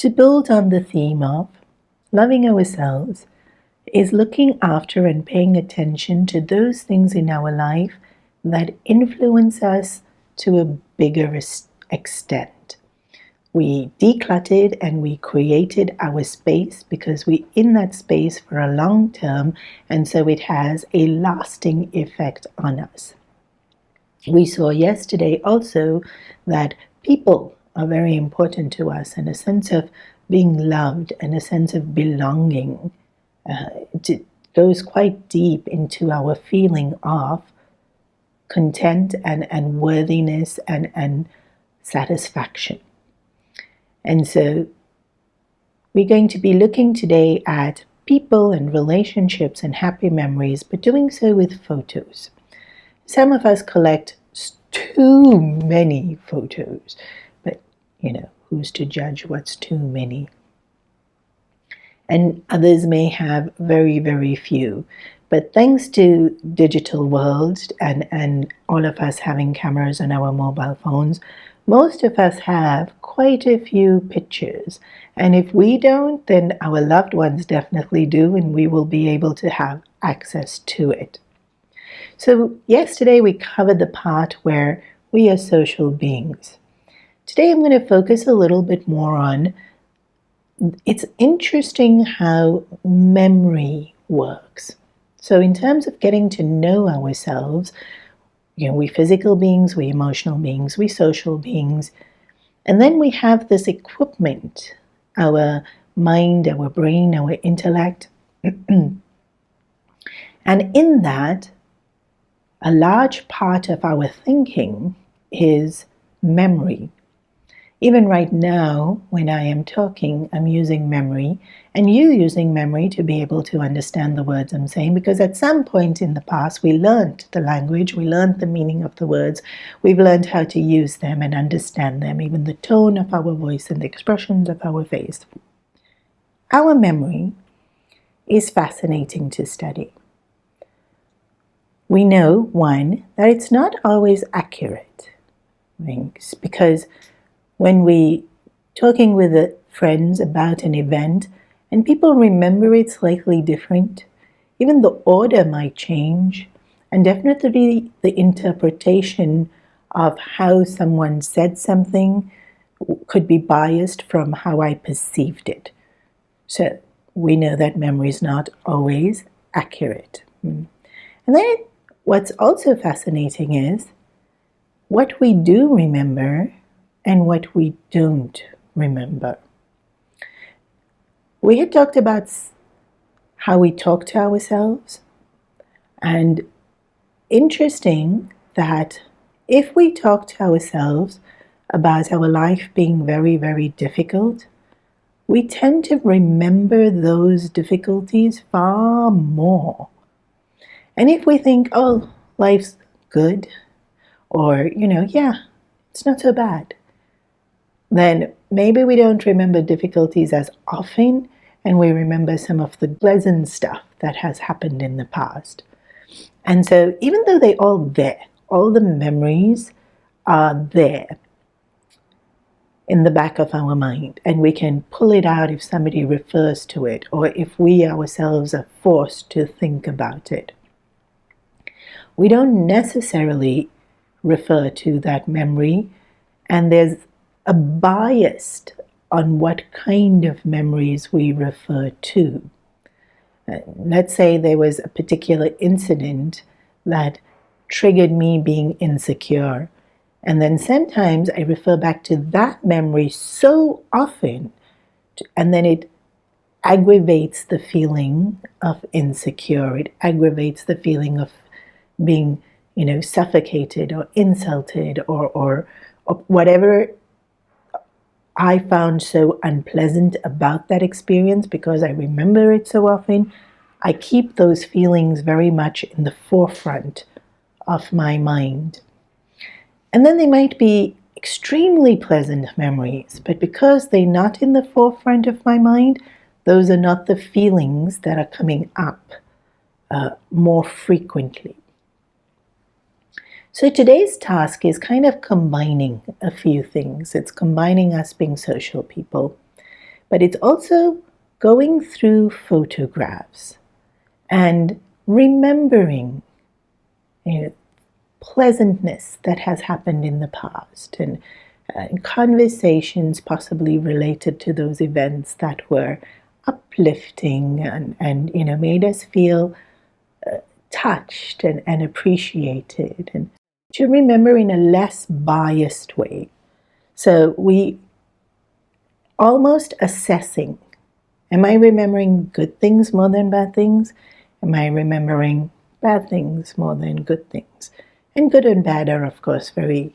to build on the theme of loving ourselves is looking after and paying attention to those things in our life that influence us to a bigger extent. We decluttered and we created our space because we're in that space for a long term, and so it has a lasting effect on us. We saw yesterday also that people are very important to us, and a sense of being loved and a sense of belonging goes quite deep into our feeling of content and worthiness and satisfaction. And so we're going to be looking today at people and relationships and happy memories, but doing so with photos. Some of us collect too many photos, but who's to judge what's too many? And others may have very, very few. But thanks to digital world and all of us having cameras on our mobile phones, most of us have quite a few pictures. And if we don't, then our loved ones definitely do, and we will be able to have access to it. So yesterday we covered the part where we are social beings. Today I'm going to focus a little bit more on, it's interesting how memory works. So in terms of getting to know ourselves, we physical beings, we emotional beings, we social beings, and then we have this equipment, our mind, our brain, our intellect. And in that, a large part of our thinking is memory. Even right now, when I am talking, I'm using memory, and you using memory to be able to understand the words I'm saying, because at some point in the past, we learned the language, we learned the meaning of the words, we've learned how to use them and understand them, even the tone of our voice and the expressions of our face. Our memory is fascinating to study. We know, one, that it's not always accurate, because when we talking with friends about an event and people remember it slightly different, even the order might change, and definitely the interpretation of how someone said something could be biased from how I perceived it. So we know that memory is not always accurate. And then what's also fascinating is what we do remember and what we don't remember. We had talked about how we talk to ourselves, and interesting that if we talk to ourselves about our life being very, very difficult, we tend to remember those difficulties far more. And if we think, oh, life's good, or, it's not so bad, then maybe we don't remember difficulties as often, and we remember some of the pleasant stuff that has happened in the past. And so even though they're all there, all the memories are there in the back of our mind, and we can pull it out if somebody refers to it, or if we ourselves are forced to think about it. We don't necessarily refer to that memory, and there's a bias on what kind of memories we refer to. Let's say there was a particular incident that triggered me being insecure, and then sometimes I refer back to that memory so often, and then it aggravates the feeling of insecure. It aggravates the feeling of being, suffocated or insulted or whatever I found so unpleasant about that experience. Because I remember it so often, I keep those feelings very much in the forefront of my mind. And then they might be extremely pleasant memories, but because they're not in the forefront of my mind, those are not the feelings that are coming up more frequently. So today's task is kind of combining a few things. It's combining us being social people. but it's also going through photographs and remembering, pleasantness that has happened in the past, and conversations possibly related to those events that were uplifting and made us feel touched and appreciated, and to remember in a less biased way. So we almost assessing, am I remembering good things more than bad things? Am I remembering bad things more than good things? And good and bad are, of course, very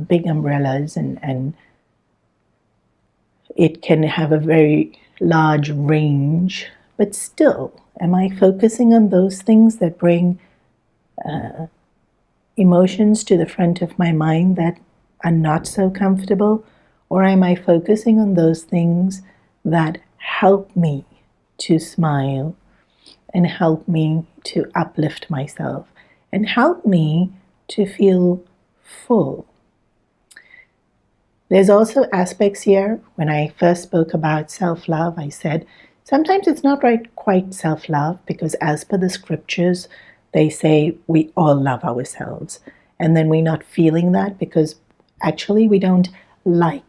big umbrellas, and it can have a very large range, but still, am I focusing on those things that bring emotions to the front of my mind that are not so comfortable? Or am I focusing on those things that help me to smile and help me to uplift myself and help me to feel full? There's also aspects here. When I first spoke about self-love, I said sometimes it's not quite self-love, because as per the scriptures, they say we all love ourselves. And then we're not feeling that because actually we don't like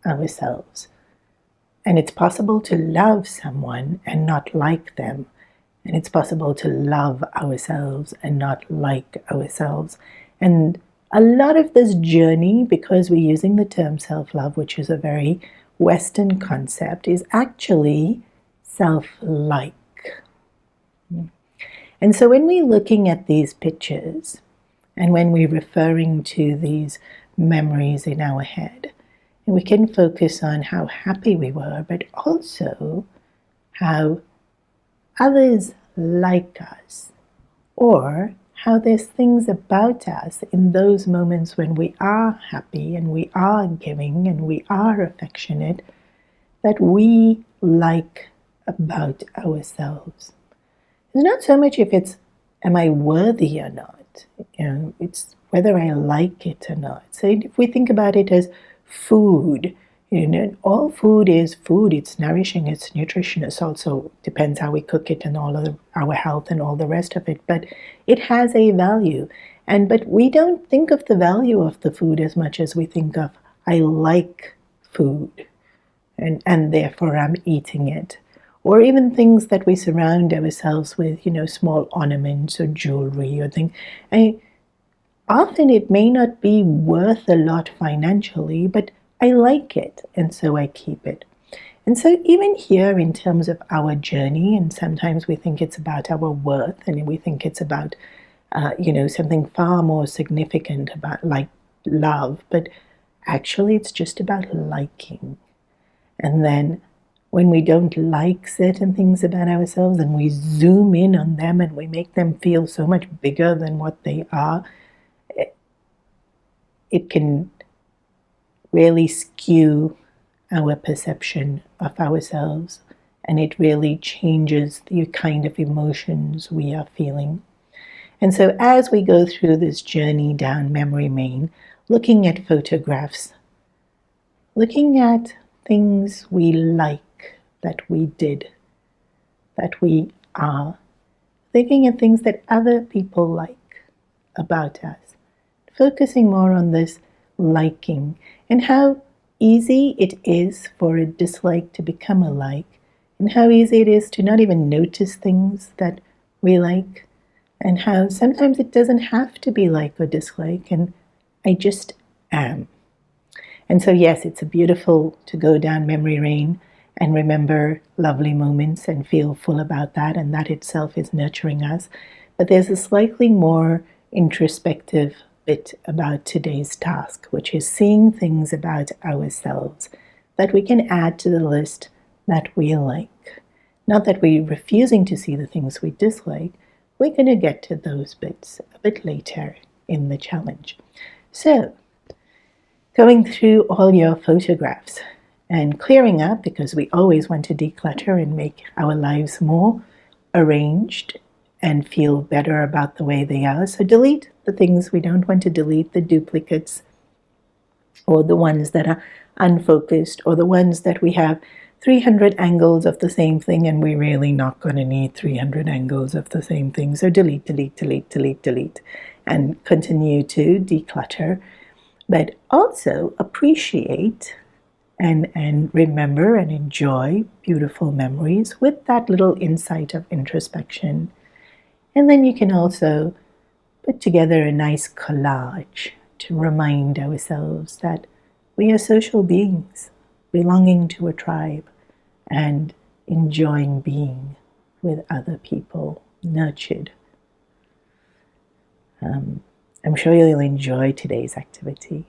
ourselves. And it's possible to love someone and not like them. And it's possible to love ourselves and not like ourselves. And a lot of this journey, because we're using the term self-love, which is a very Western concept, is actually self-like. And so when we're looking at these pictures, and when we're referring to these memories in our head, we can focus on how happy we were, but also how others like us, or how there's things about us in those moments when we are happy and we are giving and we are affectionate that we like about ourselves. It's not so much if it's, am I worthy or not? It's whether I like it or not. So if we think about it as food, all food is food. It's nourishing, it's nutritious. Also depends how we cook it and all of our health and all the rest of it. But it has a value. But we don't think of the value of the food as much as we think of, I like food, and therefore I'm eating it. Or even things that we surround ourselves with, small ornaments or jewelry or things. Often it may not be worth a lot financially, but I like it, and so I keep it. And so even here in terms of our journey, and sometimes we think it's about our worth, and we think it's about, something far more significant about like love, but actually it's just about liking. And then when we don't like certain things about ourselves, and we zoom in on them and we make them feel so much bigger than what they are, it can really skew our perception of ourselves, and it really changes the kind of emotions we are feeling. And so as we go through this journey down memory lane, looking at photographs, looking at things we like, that we did, that we are, looking at things that other people like about us, focusing more on this liking, and how easy it is for a dislike to become a like, and how easy it is to not even notice things that we like, and how sometimes it doesn't have to be like or dislike, and I just am. And so yes, it's beautiful to go down memory lane and remember lovely moments and feel full about that, and that itself is nurturing us. But there's a slightly more introspective bit about today's task, which is seeing things about ourselves that we can add to the list that we like. Not that we're refusing to see the things we dislike. We're going to get to those bits a bit later in the challenge. So, going through all your photographs and clearing up, because we always want to declutter and make our lives more arranged and feel better about the way they are. So delete the things we don't want to delete, the duplicates. or the ones that are unfocused, or the ones that we have 300 angles of the same thing and we're really not going to need 300 angles of the same thing. So delete, delete, delete, delete, delete, and continue to declutter. But also appreciate and remember and enjoy beautiful memories with that little insight of introspection. And then you can also put together a nice collage to remind ourselves that we are social beings belonging to a tribe and enjoying being with other people, nurtured. I'm sure you'll enjoy today's activity.